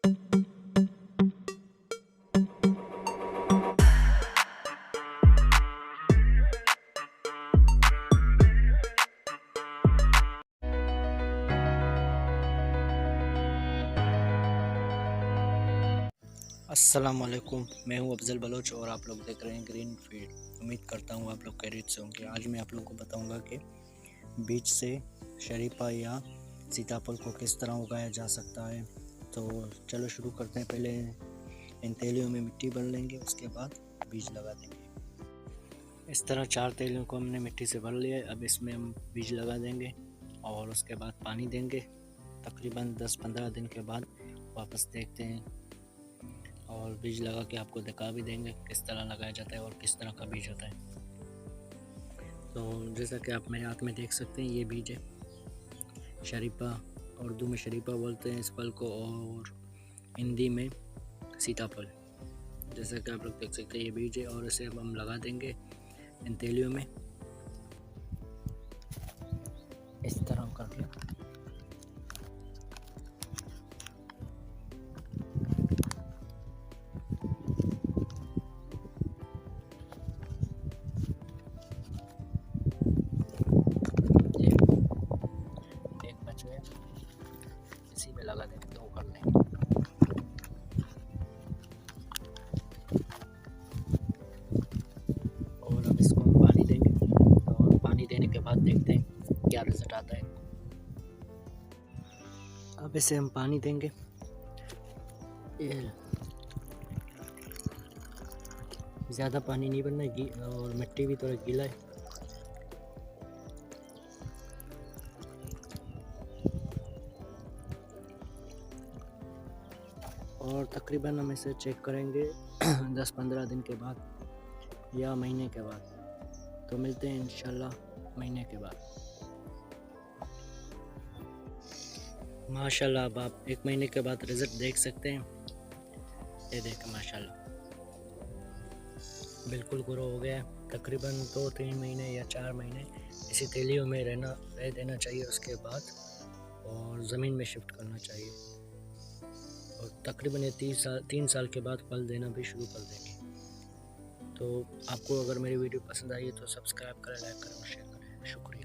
अस्सलाम वालेकुम, मैं हूं अफजल बलोच और आप लोग देख रहे हैं ग्रीन फीड। उम्मीद करता हूं आप लोग खैरियत से होंगे। आज मैं आप लोगों को बताऊंगा कि बीज से शरीफा या सीताफल को किस तरह उगाया जा सकता है। तो चलो शुरू करते हैं। पहले इन थैलियों में मिट्टी भर लेंगे, उसके बाद बीज लगा देंगे। इस तरह 4 थैलियों को हमने मिट्टी से भर लिया है। अब इसमें हम बीज लगा देंगे और उसके बाद पानी देंगे। तकरीबन 10-15 दिन के बाद वापस देखते हैं और बीज लगा के आपको दिखा भी देंगे किस तरह लगाया जाता है और किस तरह का बीज होता है। तो जैसा कि आप मेरे हाथ में देख सकते हैं, ये बीज है शरीफा। उर्दू में शरीफा बोलते हैं इस फल को, और हिंदी में सीताफल। जैसा कि आप लोग देख सकते हैं, ये बीज है और इसे अब हम लगा देंगे इन थैलियों में। इस तरह कर दिया। एक बच गया, इसी में लगा देंगे, 2 कर लेंगे। और अब इसको हम पानी देंगे और पानी देने के बाद देखते हैं क्या रिजल्ट आता है। अब इसे हम पानी देंगे। ज़्यादा पानी नहीं भरना है और मिट्टी भी थोड़ा गीला है। और तकरीबन हम इसे चेक करेंगे 10-15 दिन के बाद या महीने के बाद। तो मिलते हैं इंशाल्लाह महीने के बाद। माशाल्लाह, अब आप 1 महीने के बाद रिज़ल्ट देख सकते हैं। ये देखें, माशाल्लाह बिल्कुल ग्रो हो गया है। तकरीबन 2-3 महीने या 4 महीने इसी थैलियों में रह देना चाहिए, उसके बाद और ज़मीन में शिफ्ट करना चाहिए। और तकरीबन ये 3 साल के बाद फल देना भी शुरू कर देंगे। तो आपको अगर मेरी वीडियो पसंद आई है तो सब्सक्राइब करें, लाइक करें और शेयर करें। शुक्रिया।